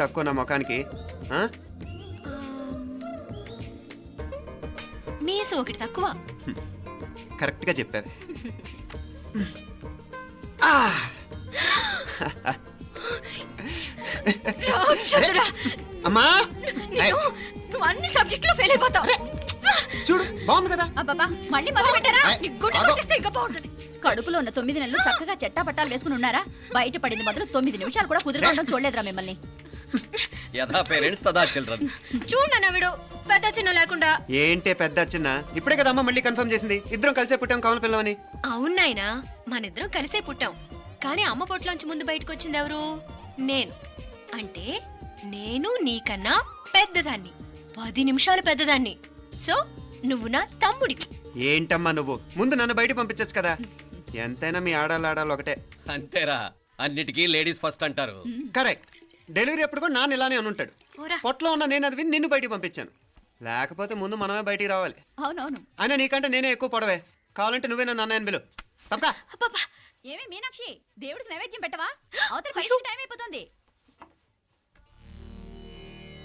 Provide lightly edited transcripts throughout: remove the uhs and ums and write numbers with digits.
తక్కువ నా ముఖానికి ఆ? మీసు ఒకటి తక్కువ. కరెక్ట్గా చెప్పారు. రాక్షసుడా! అమ్మా నువ్వు అన్ని సబ్జెక్టులో ఫెయిల్ అయిపోతావు. చూడు బాగుంది కదా. అబ్బబ్బా, మళ్ళీ మొదలు పెట్టారా? ఏయ్, నీ గుండె ఆగు. కొట్టేస్తే ఇంకా బాగుంటుంది. కడుపులో ఉన్న 9 నెలలు చక్కగా చెట్టా పట్టాలు వేసుకుని ఉన్నారా? బయట పడింది మొదలు 9 నిమిషాలు కూడా కుదురుకోవడం చూడలేదురా మిమ్మల్ని. యథా పేరెంట్స్ తదా చిల్డ్రన్. చూడు నవ్విడు పెద్ద చిన్న లేకుండా. ఏంటే పెద్ద చిన్న ఇప్పుడే కదా అమ్మ మళ్ళీ కన్ఫర్మ్ చేసింది ఇద్దరం కలిసే పుట్టాం కావాలి పిల్లవని. అవునాయినా, మనిద్దరం కలిసే పుట్టాం. కానీ అమ్మ పొట్లోంచి ముందు బయటకు వచ్చింది ఎవరు? నేను. అంటే నేను నీకన్నా పెద్దదాన్ని, 10 నిమిషాలు పెద్దదాన్ని. సో నువ్వు నా తమ్ముడి. ఏంటమ్మా నువ్వు ముందు నన్ను బయట పంపించచ్చు కదా. ఎంతైనా మీ ఆడాలి ఒకటే. అంతేరా, అన్నిటికీ లేడీస్ ఫస్ట్ అంటారు. కరెక్ట్. డెలివరీ అప్పుడు కూడా నాన్న ఇలానే అనుంటాడు. పోరా. పొట్టలో ఉన్న నేను అది విని నిన్ను బయటికి పంపించాను. లేకపోతే ముందు మనమే బయటికి రావాలి. అవునవును. అయినా నీకంటే నేనే ఎక్కువ పొడవే. కావాలంటే నువ్వే నన్ను అన్నయ్యను పిలు. తప్పకా. అబ్బబ్బా, ఏమి మీనాక్షి, దేవుడికి నైవేద్యం పెట్టవా? అవతల పరీక్ష టైం అయిపోతుంది.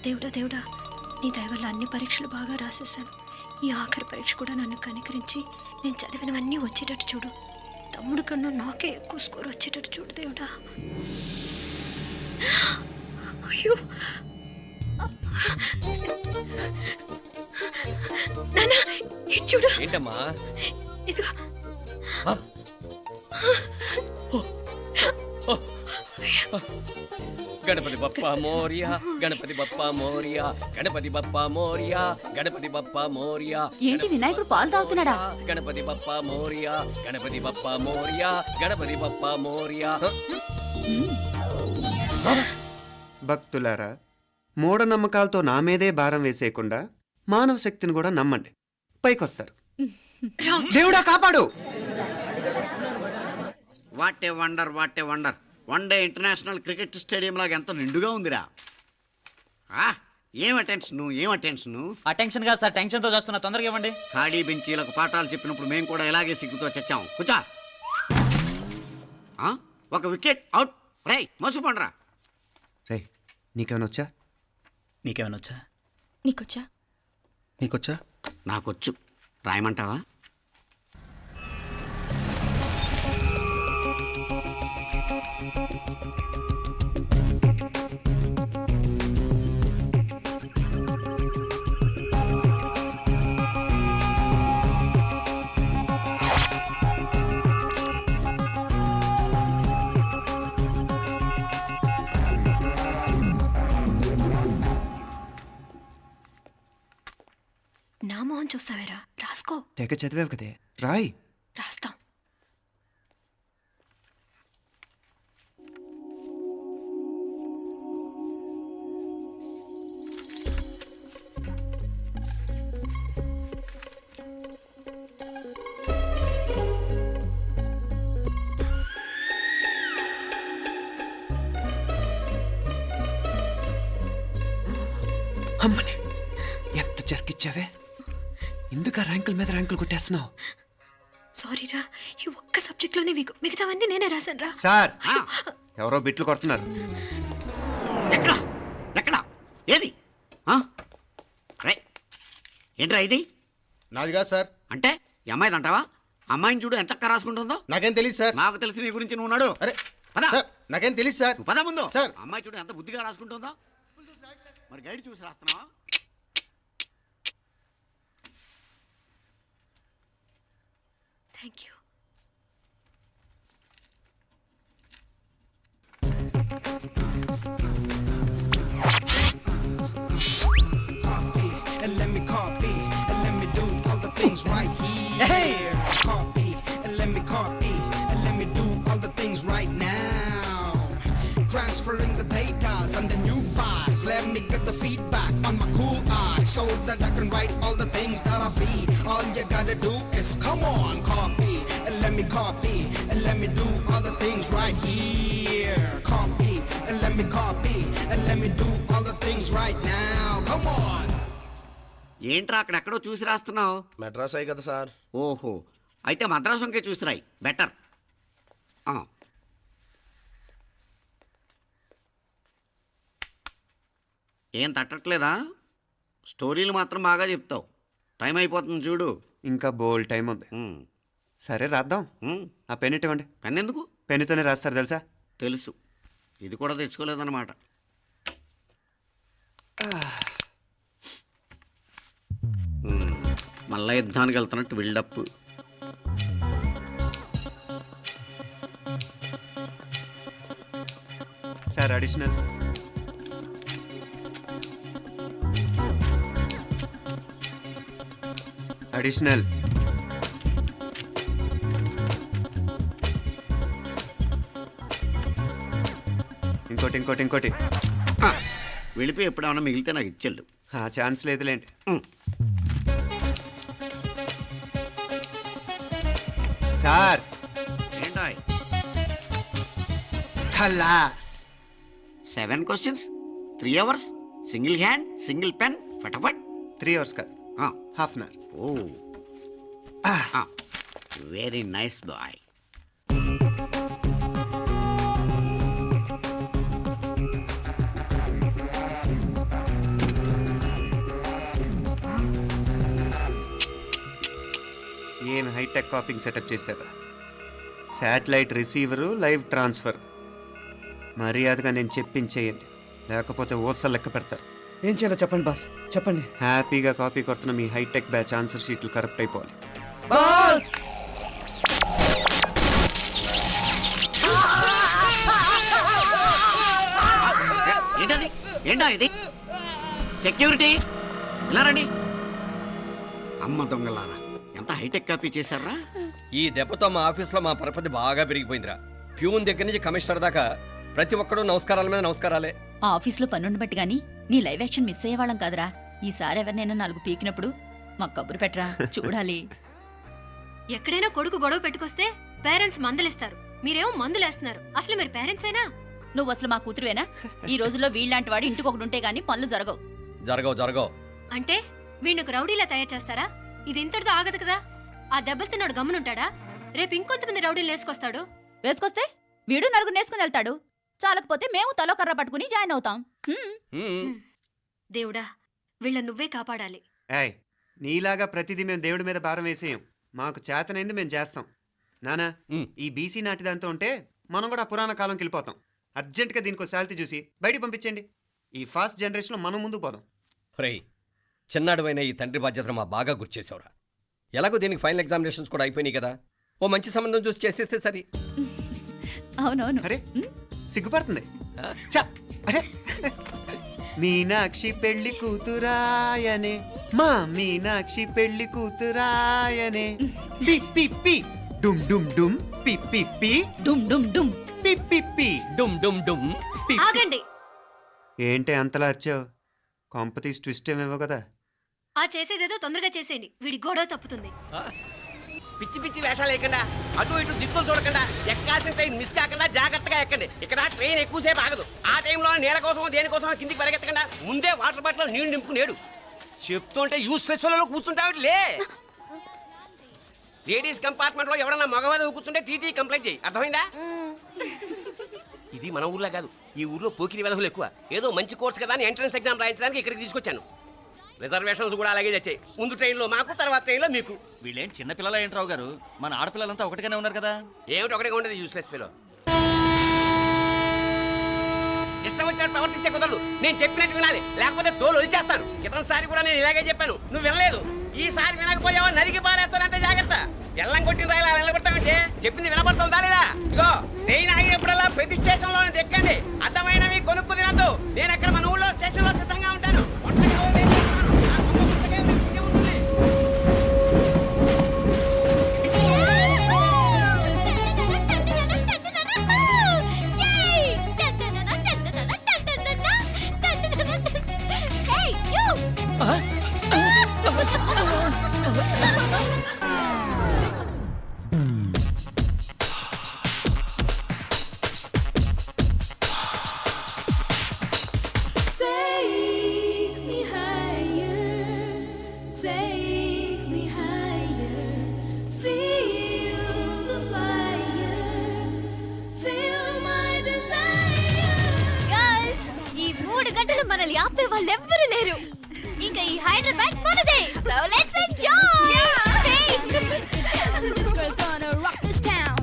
దేవుడా దేవుడా, నీ దయ వల్ల అన్ని పరీక్షలు బాగా రాసేసాను. ఈ ఆఖరి పరీక్ష కూడా నన్ను కనికరించి నేను చదివినవన్నీ వచ్చేటట్టు చూడు. తమ్ముడు కన్నా నాకే ఎక్కువ స్కోర్ వచ్చేటట్టు చూడు దేవుడా. అయ్యో నాన్న, ఇది చూడు. ఏంటమ్మా? ఇదిగో. గణపతి బప్పా మోరియా, గణపతి బప్పా మోరియా, గణపతి బప్పా మోరియా, గణపతి బప్పా మోరియా. ఏంటి వినాయకుడు పాలు తాగుతున్నాడా? గణపతి బప్పా మోరియా, గణపతి బప్పా మోరియా, గణపతి బప్పా మోరియా. భక్తులారా, మూఢనమ్మకాలతో నా మీదే భారం వేసేయకుండా మానవ శక్తిని కూడా నమ్మండి, పైకొస్తారు. దేవుడా కాపాడు. What a wonder, what a wonder. One day international cricket stadium లాగా ఎంత నిండుగా ఉందిరా. ఏం అటెన్షను, ఏం అటెన్షను. అటెన్షన్ కాదు సార్, టెన్షన్తో చేస్తున్నా, తొందరగా ఇవ్వండి. ఖాళీ బెంచీలకు పాఠాలు చెప్పినప్పుడు మేము కూడా ఇలాగే సిగ్గుతో చచ్చాం. కూర్చో. ఒక వికెట్ అవుట్. రే మసు పండ్రా. రే నీకేమైనా వచ్చా? నీకేమైనా వచ్చా? నీకొచ్చా? నీకొచ్చా? నాకొచ్చు. రాయమంటావా? నా మొహం చూస్తావేరా? రాసుకో. తెగ చదివావు కదే, రాయ్. రాస్తాం. అమ్మని ఎంత జరికిచ్చావే. ఎందుకు ర్యాంకుల మీద ర్యాంకులు కొట్టేస్తున్నావు? సారీరా, ఈ ఒక్క సబ్జెక్ట్లోనే మిగతావన్నీ నేనే రాశాను రా. సార్, ఎవరో బిట్లు కొడుతున్నారు. ఎక్కడా ఎక్కడా ఏది? రే ఏంట్రా ఇది? నాది కాదు సార్. అంటే ఈ అమ్మాయిది అంటావా? అమ్మాయిని చూడు ఎంత రాసుకుంటుందో. నాకేం తెలియదు సార్. నాకు తెలిసి నీ గురించి నువ్వు ఉన్నాడు. అరే పద. సార్, నాకేం తెలియదు సార్. నువ్వు పద ముందు. సార్. అమ్మాయి చూడు ఎంత బుద్ధిగా రాసుకుంటుందో. మరి గైడ్ చూసి రాస్తున్నావా? Thank you. And let me copy, and let me do all the things right here. Copy, and let me copy, and let me do all the things right now. Transferring the data and the new files. Let me get the feedback on my cool eyes so that I can write all the things that I see. All you gotta do is come on, copy, and let me copy, and let me do all the things right here. Copy, and let me copy, and let me do all the things right now. Come on. ఏంట్రా అక్కడెక్కడో చూసి రాస్తున్నావు? మెడ్రాస్ అయ్యి కదా sir. ఓహో, అయితే మద్రాసు వంకే చూసి రాయి, better. ఏం తట్టట్లేదా? స్టోరీలు మాత్రం బాగా చెప్తావు. టైం అయిపోతుంది చూడు. ఇంకా బోల్ టైం ఉంది. ఉమ్, సరే రాద్దాం. ఉమ్. ఆ పెన్ ఇవ్వండి. పెన్ ఎందుకు? పెన్నుతోనే రాస్తారు తెలుసా? తెలుసు. ఇది కూడా తెచ్చుకోలేదన్నమాట. మళ్ళా యుద్ధానికి వెళ్తున్నట్టు బిల్డప్. Sir additional. అడిషనల్. ఇంకోటి ఇంకోటి ఇంకోటి. వెళ్ళిపోయి ఎప్పుడేమన్నా మిగిలితే నాకు ఇచ్చెళ్ళు. ఆ ఛాన్స్ లేదులేండి. సార్ ఏంటో ఖలాస్. 7 questions, 3 hours, single hand, single pen, ఫటాఫట్. 3 hours కాదు, half an hour. Oh very nice boy. ఏం హైటెక్ కాపింగ్ సెటప్ చేశారా? Satellite receiver, live transfer. మర్యాదగా నేను చెప్పించేయండి, లేకపోతే ఓసలు లెక్క పెడతారు. ఏం చేయాలో చెప్పండి బాస్, చెప్పండి. హ్యాపీగా కాపీ కొడుతున్న మీ హైటెక్ బ్యాచ్ ఆన్సర్ షీట్లు కరెక్ట్ అయిపోవాలి. బాస్ ఏంటది? ఏంటా ఇది? సెక్యూరిటీ ఇలా రండి. అమ్మ దొంగలారా, ఎంత హైటెక్ కాపీ చేశారా? ఈ దెబ్బతో మా ఆఫీస్లో మా పరపతి బాగా పెరిగిపోయిందిరా. ప్యూన్ దగ్గర నుంచి కమిషనర్ దాకా ప్రతి ఒక్కడు నమస్కారాల మీద నమస్కారాలే. ఆ ఆఫీస్లో పనుండి బట్టి గాని నీ లైవ్ యాక్షన్ మిస్ అయ్యేవాళ్ళం కాదురా. ఈసారి ఎవరినైనా 4 పీకినప్పుడు మాకు కబురు పెట్టరా, చూడాలి. ఎక్కడైనా కొడుకు గొడవ పెట్టుకొస్తే పేరెంట్స్ మందలిస్తారు, మీరేమో మందులేస్తున్నారు. అసలు మీరు పేరెంట్స్ అయినా? నువ్వు అసలు మా కూతురువేనా? ఈ రోజుల్లో వీళ్ళలాంటి వాడు ఇంటికి ఒకటి ఉంటే గానీ పనులు జరగవు. జరగవు. అంటే వీణ్ణకు రౌడీలా తయారు చేస్తారా? ఇది ఇంతటితో ఆగదు కదా. ఆ దెబ్బలు తిన్నాడు గమ్మునుంటాడా? రేపు ఇంకొంతమంది రౌడీలు వేసుకొస్తాడు. వేసుకొస్తే వీడు 4 నేసుకుని వెళ్తాడు. చాలకపోతే మేము తలో కర్ర పట్టుకుని జాయిన్ అవుతాం. దేవుడా, వీళ్ళ నువ్వే కాపాడాలి. ఏయ్, నీలాగా ప్రతిదీ మేము దేవుడి మీద భారం వేసేయం. మాకు చేతనైంది మేము చేస్తాం. నానా, ఈ బీసీ నాటి దాంతో ఉంటే మనం కూడా పురాణ కాలంకి వెళ్ళిపోతాం. అర్జెంటుగా దీనికి శాలిటీ చూసి బయటికి పంపించండి. ఈ ఫాస్ట్ జనరేషన్లో మనం ముందుకు పోదాం. రేయ్, చిన్నాడువైన ఈ తండ్రి బాధ్యతను మా బాగా గుర్చేసావురా. ఎలాగో దీనికి ఫైనల్ ఎగ్జామినేషన్స్ కూడా అయిపోయినాయి కదా, ఓ మంచి సంబంధం చూసి చేసేస్తే సరి. అవునవును. అరే సిగ్గుపడుతుంది. ఛ, అరే మీనాక్షి పెళ్లి కూతురాయనే, మా మీనాక్షి పెళ్లి కూతురాయనే. పి పి పి డుమ్ డుమ్ డుమ్, పి పి పి డుమ్ డుమ్ డుమ్, పి పి పి డుమ్ డుమ్ డుమ్. పి. ఆగండి. ఏంటి అంతలా వచ్చావు? కాంపతీస్ ట్విస్ట్ ఏమేవో కదా. ఆ చేసేదేదో తొందరగా చేసేయండి, వీడి గొడవ తప్పుతుంది. పిచ్చి పిచ్చి వేషాలు వేయకుండా, అటు ఇటు దిక్కులు చూడకుండా, ఎక్కాల్సిన ట్రైన్ మిస్ కాకుండా జాగ్రత్తగా ఎక్కండి. ఇక్కడ ట్రైన్ ఎక్కువసేపు ఆగదు. ఆ టైంలో నీళ్ళ కోసం దేనికోసం కిందికి పరిగెత్తకుండా ముందే వాటర్ బాటిల్ నీళ్లు నింపుకునేడు. చెప్తుంటే యూస్లెస్ లో కూర్చుంటావు లే. లేడీస్ కంపార్ట్మెంట్ లో ఎవరన్నా మగవాది కూర్చుంటే టీటీ కంప్లైంట్ చేయి, అర్థమైందా? ఇది మన ఊర్లో కాదు, ఈ ఊర్లో పోకిరి వెధవులు ఎక్కువ. ఏదో మంచి కోర్స్ కదా అని ఎంట్రన్స్ ఎగ్జామ్ రాయించడానికి ఇక్కడికి తీసుకొచ్చాను. రిజర్వేషన్స్ కూడా అలాగే వచ్చాయి. ముందు ట్రైన్లో మాకు, తర్వాత ట్రైన్లో మీకు. వీళ్ళేం చిన్నపిల్లల ఏంట్రావు గారు, మన ఆడపిల్లలంతా ఒకటిగానే ఉన్నారు కదా. ఏమిటి ఒకటిగా ఉండదు యూస్లెస్ ఫెలో. ఇష్టం వచ్చినట్టు ప్రవర్తిస్తే కుదరదు. నేను చెప్పినట్టు వినాలి, లేకపోతే తోలు వదిలేస్తాను. ఇతనిసారి కూడా నేను ఇలాగే చెప్పాను, నువ్వు వినలేదు. ఈసారి వినకపోయావా నరికి పారేస్తానంటే జాగ్రత్త. ఎల్లం కొట్టిన రాయలా నిలబడతామంటే చెప్పింది వినపడుతుందా లేదా? ఇగో ట్రైన్ ఆగినప్పుడల్లా ప్రతి స్టేషన్ లో ఎక్కండి. అర్థమైనవి కొనుక్కు తినద్దు. నేను అక్కడ మన ఊళ్ళో స్టేషన్ లో సిద్ధంగా ఉంటాను. మనల్ని ఆపే వాళ్ళు ఎవ్వరు లేరు. ఇక ఈ హైదరాబాద్ మనదే. So let's enjoy. This girl's gonna rock this town.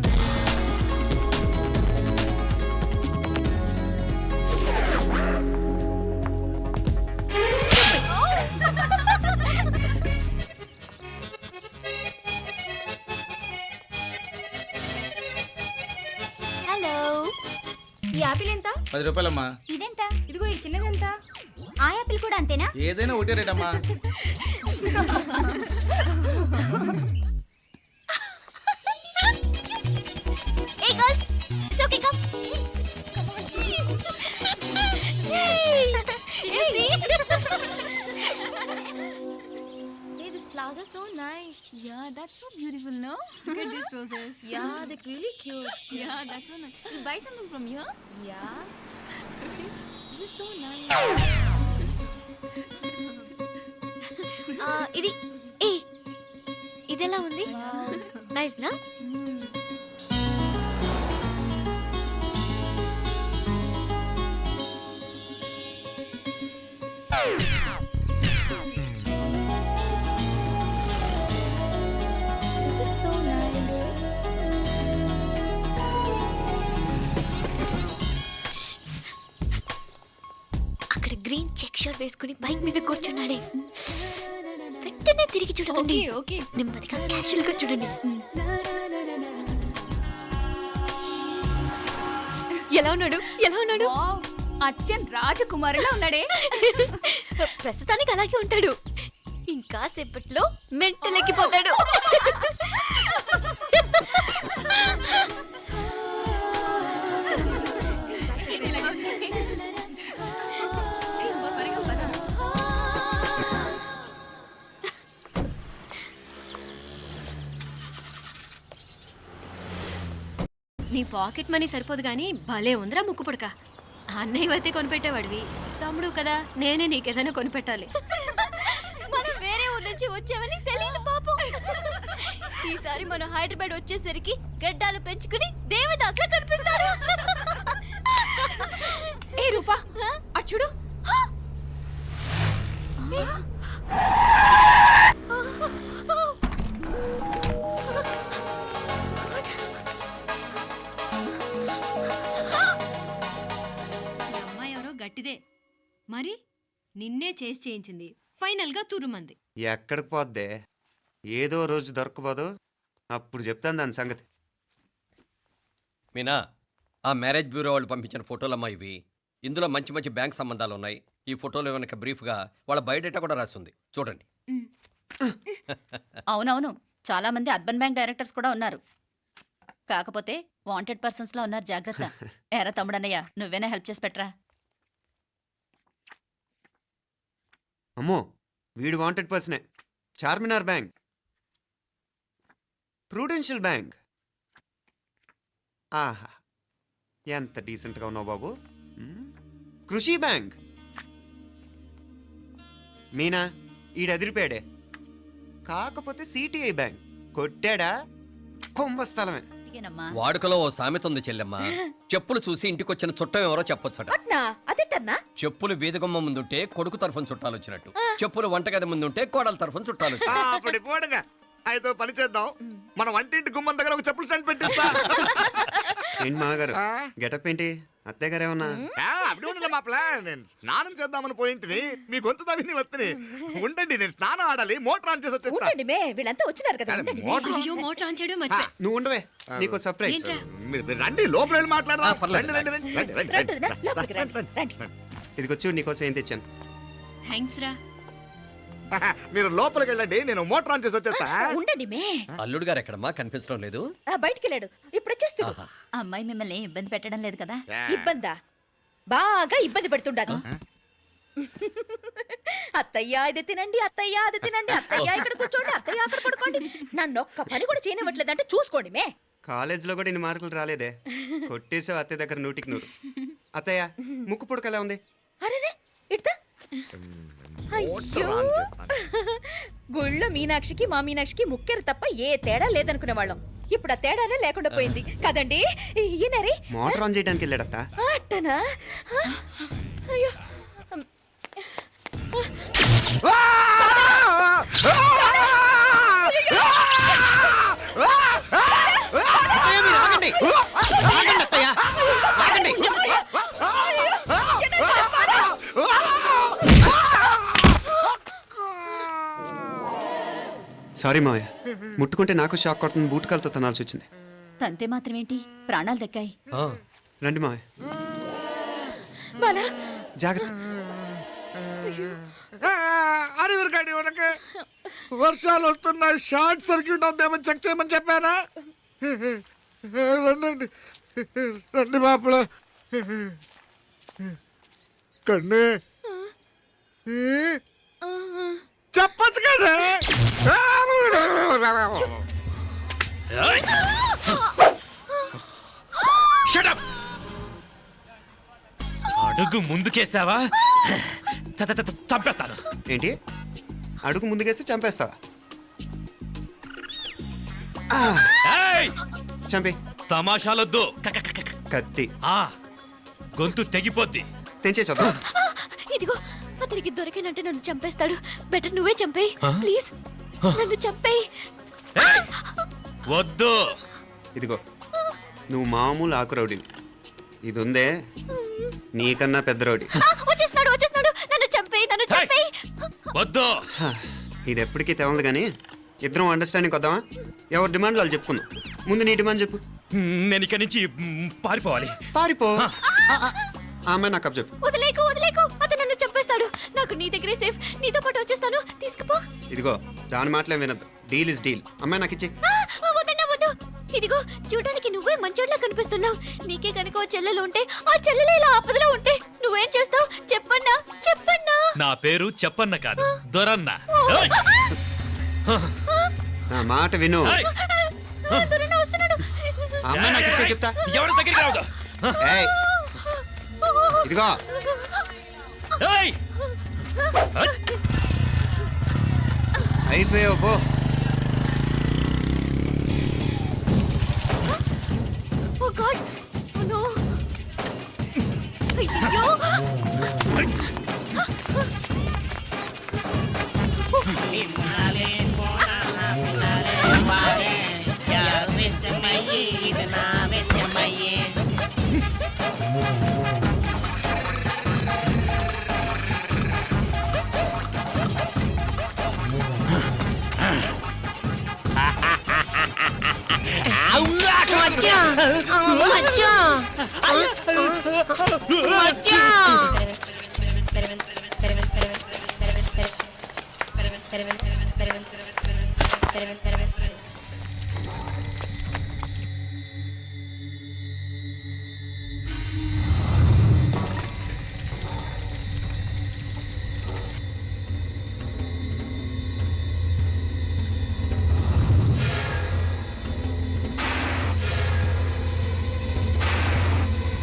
Hello. ఈ యాపిల్ ఎంత? 10 రూపాయలమ్మా. ఇదెంత? ఇదిగో ఈ చిన్నది ఎంత? ఆ యాపిల్ కూడా అంతేనా? ఏదైనా ఒకటే రేట్ అమ్మా. Hey girls, it's okay, come. Yay! Hey, these flowers are so nice. Yeah, that's so beautiful, no? Look at these roses. Yeah, they're really cute. Yeah, that's so nice. You buy something from here? Yeah. This is so nice. ఇది ఏ ఇదెలా ఉంది? Nice నా? This is so nice. Shh. అక్కడ green check shirt వేసుకుని bike మీద కూర్చున్నాడే. వెంటనే తిరిగి చూడండి. ఓకే నెమ్మదిగా క్యాషువల్ గా చూడండి. ఎలా ఉన్నాడు? ఎలా ఉన్నాడు? అచ్చన్ రాజకుమారిలా ఉన్నాడే. ప్రస్తుతానికి అలాగే ఉంటాడు. ఇంకా సేపట్లో మెంటలెక్కిపోతాడు. నీ పాకెట్ మనీ సరిపోదు గానీ భలే ఉందిరా ముక్కు పుడక. అన్నయ్య అయితే కొనిపెట్టేవాడివి, తమ్ముడు కదా నేనే నీకేదైనా కొనిపెట్టాలి. మనం వేరే ఊరు నుంచి వచ్చామని తెలియదు పాపం. ఈసారి మనం హైదరాబాద్ వచ్చేసరికి గడ్డాలు పెంచుకుని దేవదాసులా కనిపిస్తారు. ఏ రూపా అచ్చుడు. గట్టిదే మరి, నిన్నే చేసి చేయించింది. ఫైనల్ గా తురుమంది. ఎక్కడికి పోద్దే? ఏదో రోజు దొరకబోదు, అప్పుడు చెప్తాను దాని సంగతి. మీనా, ఆ మ్యారేజ్ బ్యూరో వాళ్ళు పంపించిన ఫోటోలమ్మా ఇవి. ఇందులో మంచి మంచి బ్యాంక్ సంబంధాలు ఉన్నాయి. ఈ ఫోటోలు వెనక బ్రీఫ్గా వాళ్ళ బయోడేటా కూడా రాస్తుంది, చూడండి. అవునవును, చాలా మంది అర్బన్ బ్యాంక్ డైరెక్టర్స్ కూడా ఉన్నారు. కాకపోతే వాంటెడ్ పర్సన్స్ లో ఉన్నారు, జాగ్రత్త. ఎరా తమ్ముడన్నయ్య, నువ్వేనా హెల్ప్ చేసి పెట్టరా? అమ్మో, వీడు వాంటెడ్ పర్సనే. Charminar bank, prudential bank. ఆహా, ఎంత డీసెంట్గా ఉన్నావు బాబు. కృషి బ్యాంక్. మీనా, ఈడదిరిపాడే. కాకపోతే సిటిఐ బ్యాంక్ కొట్టాడా కుంభస్థలమే. ఇదేనమ్మా. వాడుకలో ఓ సామెత ఉంది చెల్లెమ్మ. చెప్పులు చూసి ఇంటికొచ్చిన చుట్టం ఎవరో చెప్పొచ్చట. చెప్పులు వీధగుమ్మ ముందుంటే కొడుకు తరఫున చుట్టాలు వచ్చినట్టు, చెప్పులు వంటగది ముందుంటే కోడల తరఫున చుట్టాలు వచ్చినట్టు. అయితే పని చేద్దాం, మన వంటింటి గుమ్మం దగ్గర ఒక చెప్పులు స్టాండ్ పెట్టిస్తా. ఏంటి మాగారు, గెటప్ ఏంటి? అత్తయ్య గారు ఏమన్నా? అప్పుడు ఉండలే మా ప్లాన్. నేను స్నానం చేద్దామని పోయింటిని, మీ గొంతు తవ్వి వస్తుంది. ఉండండి, నేను స్నానం ఆడాలి, మోటార్ ఆన్ చేసి వచ్చేస్తా. వీళ్ళంతా వచ్చినారు కదా. మోటార్ అయ్యో, మోటార్ ఆన్ చేయడం మర్చిపోయా. నువ్వు ఉండవే, నీకు సర్ప్రైజ్. ఏంట్రా? మీరు రండి, లోపల వెళ్ళి మాట్లాడదాం. పర్లేదు. రండి, రండి, రండి, రండి, రండి. ఇదిగో చూడు, నీకోసం ఏం తెచ్చాను. థ్యాంక్స్ రా. మీరు లోపలికి వెళ్ళండి, నేను మోటార్ ఆన్ చేసి వచ్చేస్తా. ఉండండి మే. అల్లుడు గారు ఎక్కడమ్మా, కనిపించడం లేదు. బయటికి వెళ్ళాడు, ఇప్పుడు వచ్చేస్తాడు. ఆహా. అమ్మాయి మిమ్మల్ని ఏం ఇబ్బంది పెట్టడం లేదు కదా? ఇబ్బందా? బాగా ఇబ్బంది పెడుతుండదు. అత్తయ్య ఇది తినండి, అత్తయ్య అది తినండి, అత్తయ్య ఇక్కడ కూర్చోండి, అత్తయ్య అక్కడ పడుకోండి. నన్ను ఒక్క పని కూడా చేయనివ్వట్లేదంటే చూసుకోండి మే. కాలేజీలో కూడా ఇన్ని మార్కులు రాలేదే. కొట్టేసావు అత్తయ్య దగ్గర 100కి 100. అత్తయ్య, ముక్కు పుడక ఎలా ఉంది? అరే ఇడతా. అయ్యో, గుళ్ళో మీనాక్షికి మా మీనాక్షికి ముక్కెరు తప్ప ఏ తేడా లేదనుకునే వాళ్ళం. ఇప్పుడు ఆ తేడానే లేకుండా పోయింది కదండి. ఈయనరే మోటార్ ఆన్ చేయడానికి వెళ్ళాడత్త. అట్టనా? అయ్యో, అత్తయ్య, మీరు ఆగండి. ఆగండి, అత్తయ్య. ఆగండి. సారీ మావయ్య, ముట్టుకుంటే నాకు షాక్ కొడుతుంది, బూట్ కాలుతో తనాల్సి వచ్చింది. తంతే మాత్రమేంటి, ప్రాణాలు దక్కాయి. రండి మావయ్య, బాలా జాగ్రత్త. అరవిరకండి ఉనకే వర్షాలు వస్తున్నాయి, షార్ట్ సర్క్యూట్ అవుతామని చెక్ చేయమని చెప్పానా? రండి రండి మాపల కన్ను చెప్పచ్చు కదా. అడుగు ముందుకేసావా చంపేస్తాను. ఏంటి, అడుగు ముందుకేస్తే చంపేస్తావా? ఏయ్! చంపే. తమాషాలొద్దు. కత్తి ఆ గొంతు తెగిపోద్ది. తెంచే చూద్దాం. ఇదిగో అతనికి దొరికినంటే నన్ను చంపేస్తాడు. బెటర్ నువ్వే చంపేయి ప్లీజ్. నన్ను చంపేయి. ఏయ్! వద్దు. ఇదిగో, నువ్వు మామూలు ఆకు రౌడీవి, ఇది ఉందే నీకన్నా పెద్ద రౌడీ. వచ్చేస్తున్నాడు. నన్ను చంపేయి. వద్దు. హ, ఇది ఎప్పటికీ తెవలదు కానీ ఇద్దరం అండర్స్టాండింగ్ వద్దామా? ఎవరి డిమాండ్లు వాళ్ళు చెప్పుకుందాం. ముందు నీ డిమాండ్ చెప్పు. నేను ఇక్కడి నుంచి పారిపోవాలి. పారిపో. ఆ అమ్మాయి నాకు చెప్పు. వదిలేకు. అతను నన్ను చంపేస్తాడు. నాకు నీ దగ్గరే సేఫ్. నీతో పాటు వచ్చేస్తాను. తీసుకుపో. ఇదిగో, దాని మాటలే వినద్దు. Deal is deal. అమ్మాయి నాకు ఇచ్చే. వద్దు. ఇదిగో చూడడానికి నువ్వే మంచోడ్లా కనిపిస్తున్నావు. నీకే కనుక ఓ చెల్లెలు ఉంటే, ఆ చెల్లెలు ఇలా ఆపదలో ఉంటే నువ్వేం చేస్తావు? చెప్పన్నా. నా పేరు చెప్పన్న కాదు, దొరన్న. ఏయ్! నా మాట విను. ఏయ్! దొరన్న వస్తున్నాడు. ఆ అమ్మాయి నాకు ఇచ్చే చెప్తా. ఎవరి దగ్గరికి రావద్దు. ఏయ్, ఇదిగో, ఏయ్! అయిపోయావు పో. Oh God. Oh no. అయ్యో.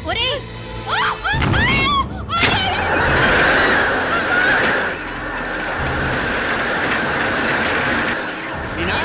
ఒరేయ్! మీనా?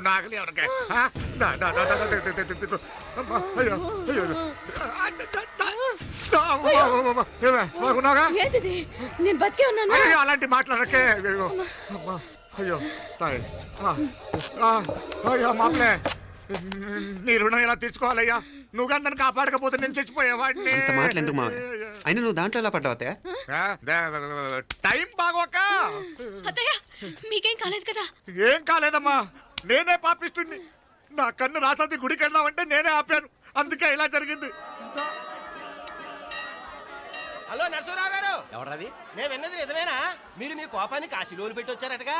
నాగలి ఎవరికే బాగున్నాగా? ఏంటిది? నేను బతికే ఉన్నాను. అయ్యో, అలాంటి మాట్లాడకే. అయ్యో అమ్మా, అయ్యో తాయి. అయ్యో మామలే, నీ రుణం ఎలా తీర్చుకోవాలయ్యా? నువ్వు అందరిని కాపాడకపోతే నేను చచ్చిపోయేవాడిని. అంత మాటలు ఎందుకు మావయ్య? అయినా నువ్వు దాంట్లో ఎలా పడ్డావు అత్తయ్య? టైం బాగోక. అత్తయ్య మీకేం కాలేదు కదా? ఏం కాలేదమ్మా, నేనే పాపిస్తుంది. నా కన్ను రాసాది గుడికి వెళ్దామంటే నేనే ఆపాను, అందుకే ఇలా జరిగింది. హలో నరసరావు గారు. ఎవరది? నేను విన్నది నిజమేనా? మీరు మీ కోపానికి ఆ శిలువలు పెట్టి వచ్చారటగా?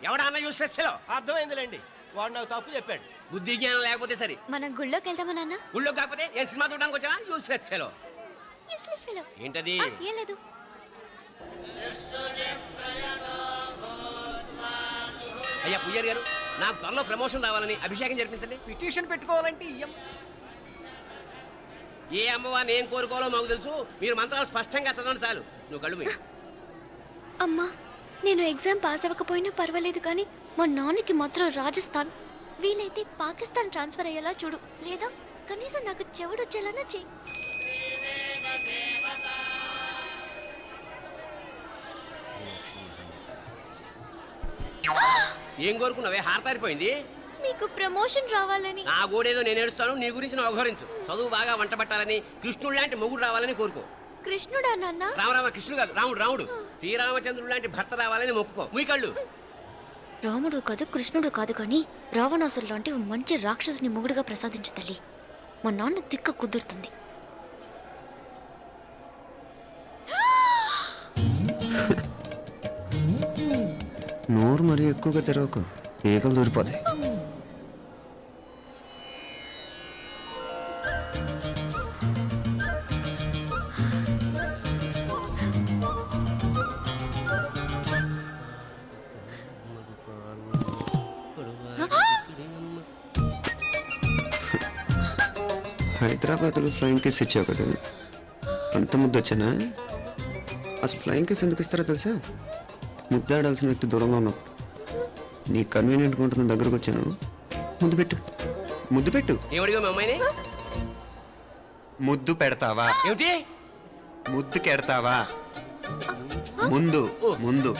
ఎవడా అన్న యూస్లెస్ ఫెలో. అర్థమైందిలేండి, వాడు నాకు తప్పు చెప్పాడు. బుద్ధి జ్ఞానం లేకపోతే సరే. మనం గుళ్ళోకి వెళ్దామా నాన్న? ఊళ్ళో కాకపోతే ఏ సినిమా చూడడానికి వచ్చావా? Useless fellow. ఏంటది? ఏం లేదు. అయ్యా పూజారి గారు, నాకు త్వరలో ప్రమోషన్ రావాలని అభిషేకం జరిపించండి. పిటిషన్ పెట్టుకోవాలంటే ఏ అమ్మవారిని ఏం కోరుకోవాలో మాకు తెలుసు. మీరు మంత్రాలు స్పష్టంగా చదవండి చాలు. నువ్వు కళ్ళు మూయి. అమ్మా, నేను ఎగ్జామ్ పాస్ అవ్వకపోయినా పర్వాలేదు, కానీ మా నాన్నకి మాత్రం రాజస్థాన్, వీలైతే పాకిస్తాన్ ట్రాన్స్ఫర్ అయ్యేలా చూడు, లేదా కనీసం నాకు చెవుడు వచ్చేలానా చెయ్యి. ఏం కోరుకున్నావే? హారతారిపోయింది. మీకు ప్రమోషన్ రావాలని. నా గోడేదో నేను ఏడుస్తాను, నీ గురించి నువ్వు అవహరించు. చదువు బాగా వంట పట్టాలని, కృష్ణుడు లాంటి మొగుడు రావాలని కోరుకో. కృష్ణుడా నాన్న? రామరామ కృష్ణుడు కాదు, రాముడు రాముడు. శ్రీరామచంద్రుడు లాంటి భర్త రావాలని మొక్కుకో. ముయ్యి కళ్ళు. రాముడు కాదు, కృష్ణుడు కాదు, కానీ రావణాసురు లాంటి ఓ మంచి రాక్షసుని మొగుడుగా ప్రసాదించు తల్లి. మా నాన్న తిక్క కుదురుతుంది. నోరు మరీ ఎక్కువగా తెరవకు, ఈగలు దూరిపోతాయి. హైదరాబాద్లో ఫ్లయింగ్ కిస్ ఇచ్చావు కదా, అంత ముద్దు వచ్చానా? అసలు ఫ్లయింగ్ కిస్ ఎందుకు ఇస్తారో తెలుసా? ముద్దాడాల్సిన వ్యక్తి దూరంగా ఉన్నావు. నీ కన్వీనియంట్గా ఉంటుంది, దగ్గరకు వచ్చాను. ముద్దు పెట్టు, ముద్దు పెట్టు. ఏమడిగా మీ అమ్మాయిని? ముద్దు పెడతావా? ఏమిటి? ముద్దు కెడతావా? ముందు ముందు.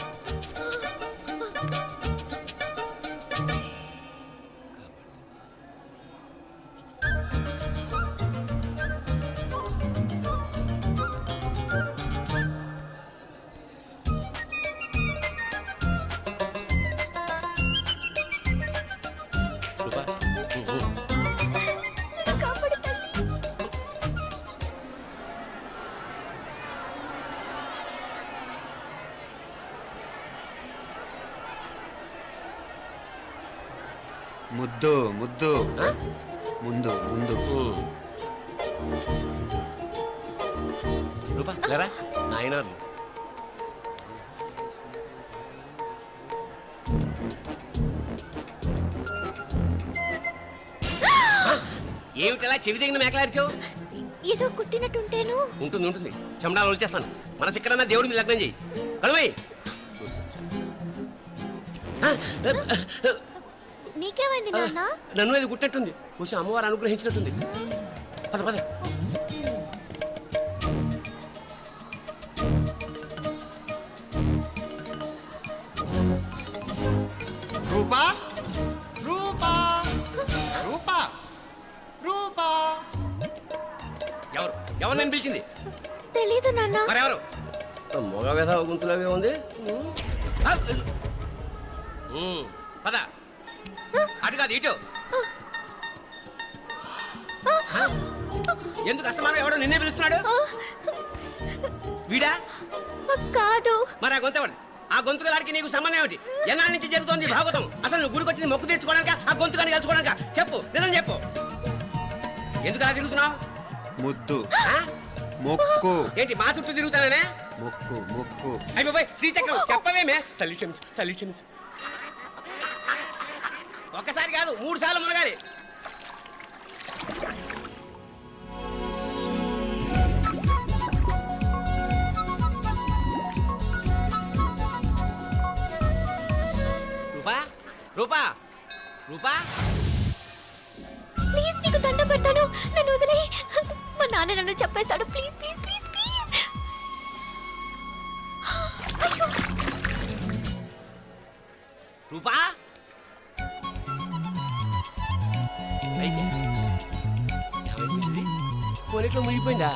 ముద్దు ముద్దు. ముందు ముందు. రూపా లేరా నాయనారు. ఏమిటలా చెవి దగ్గర మేకలారిచావు? ఏదో కుట్టినట్టుంటేను. ఉంటుంది ఉంటుంది, చెమడాలు వచ్చేస్తాను. మనసు ఎక్కడన్నా దేవుడి మీద లగ్నం చేయి. కలవై. నీకేమైంది నాన్న? నన్ను అది గుట్టినట్టుంది, కొంచెం అమ్మవారు అనుగ్రహించినట్టుంది. పద పద. రూపా రూపా రూపా రూపా. ఎవరు ఎవరు నేను పిలిచింది? తెలీదు నాన్న. మరెవరు? మగ వేధ గుంతులాగే ఉంది. పద. అటు కాదు ఇటు. ఎందుకు అస్తమానం ఎవడో నిన్నే పిలుస్తున్నాడు? వీడా కాదు. మరి ఆ గొంతు ఎవడు? ఆ గొంతుకలాడికి నీకు సంబంధం ఏమిటి? ఎన్నాళ్ళ నుంచి జరుగుతోంది భాగవతం? అసలు నువ్వు గుడికి వచ్చింది మొక్కు తీర్చుకోవడానిక, ఆ గొంతుకాన్ని కలుసుకోవడానిక? చెప్పు, నిజం చెప్పు. ఎందుకు అలా తిరుగుతున్నావు? ముద్దు మొక్కు. ఏంటి మా చుట్టూ తిరుగుతానే? మొక్కు మొక్కు. అయిపోయి శ్రీచక్రం చెప్పవేమే? తల్లి క్షమించు, తల్లి క్షమించు. ఒక్కసారి కాదు 3 సార్లు మునగాలి. రూపా రూపా రూపా, ప్లీజ్ నీకు దండం పెడతాను, నన్ను వదిలేయ్. మా నాన్న నన్ను చెప్పేస్తాడు. Please please please please. అయ్యో. రూపా కొనిట్లో మునిగిపోయిందా?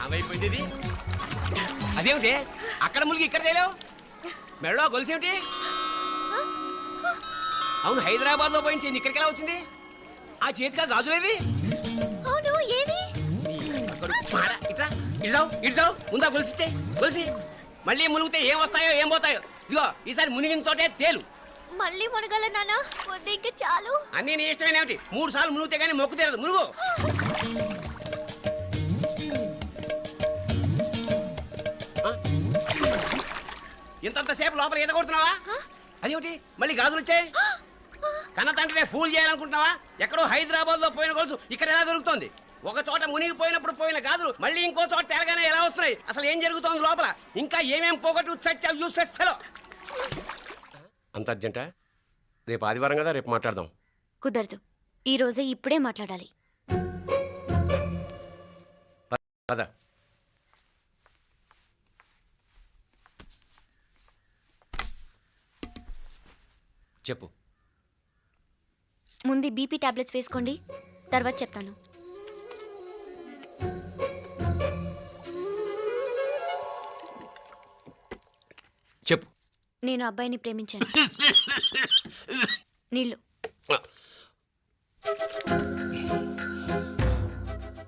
ఏమైపోయింది ఇది? అదేమిటి అక్కడ మునిగి ఇక్కడ తేలేవు? మెడలో గొలుసేమిటి? అవును, హైదరాబాద్ లో పోయించింది, ఇక్కడికి ఎలా వచ్చింది? ఆ చేతిగా గాజులేవి? అవును, ఏది? ఇట్రా ఇటు ముందా గొలిసితే గొలిసి. మళ్ళీ మునిగితే ఏం వస్తాయో ఏం పోతాయో. ఇదిగో ఈసారి మునిగిన చోటే తేలు. మళ్ళీ మునగల నాన్న వద్దు ఇంకా చాలు. అన్నీ నీ ఇష్టమైన ఏమిటి? 3 సార్లు మునిగితే కానీ మొక్కు తీరదు. మునుగు. ఇంతంతసేపు లోపల ఈత కొడుతున్నావా? అదేమిటి మళ్ళీ గాజులు వచ్చాయి? కన్న తండ్రినే ఫూల్ చేయాలనుకుంటున్నావా? ఎక్కడో హైదరాబాద్ లో పోయిన గొలుసు ఇక్కడ ఎలా దొరుకుతుంది? ఒక చోట మునిగిపోయినప్పుడు పోయిన గాజులు మళ్ళీ ఇంకో చోట తేలగానే ఎలా వస్తున్నాయి? అసలు ఏం జరుగుతోంది లోపల? ఇంకా ఏమేం పోగొట్టు చచ్చావు యూస్లెస్ ఫెలో. అంత అర్జెంటా? రేపు ఆదివారం కదా, రేపు మాట్లాడదాం. కుదరదు, ఈ రోజే ఇప్పుడే మాట్లాడాలి. పద. చెప్పు. ముందు బీపీ టాబ్లెట్స్ వేసుకోండి, తర్వాత చెప్తాను. చెప్పు. నేను అబ్బాయిని ప్రేమించాను. నీళ్ళు.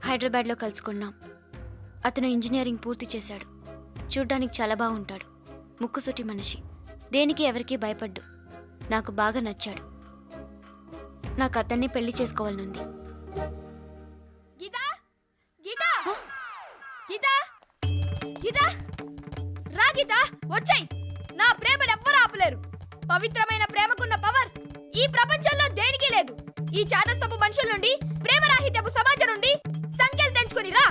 హైదరాబాద్లో కలుసుకున్నాం. అతను ఇంజనీరింగ్ పూర్తి చేశాడు. చూడ్డానికి చాలా బాగుంటాడు. ముక్కుసూటి మనిషి. దేనికి ఎవరికీ భయపడ్డు. నాకు బాగా నచ్చాడు. నాకు అతన్ని పెళ్లి చేసుకోవాలనుంది. గీతా గీతా గీతా గీతా రా గీతా, వచ్చాయి. నా ప్రేమను ఎవ్వరూ ఆపలేరు. పవిత్రమైన ప్రేమకున్న పవర్ ఈ ప్రపంచంలో దేనికి లేదు. ఈ చాదస్తపు మనుషుల నుండి, ప్రేమరాహిత్యపు సమాజం నుండి సంఖ్యలు తెంచుకుని రా.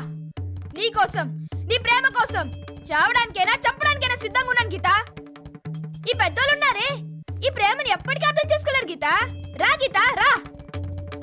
నీ కోసం, నీ ప్రేమ కోసం చావడానికైనా చంపడానికైనా సిద్ధంగా ఉన్నాను గీతా. ఈ పెద్దోళ్ళున్నారే, ఈ ప్రేమని ఎప్పటికీ అర్థం చేసుకోలేరు గీతా. రా గీతా రా.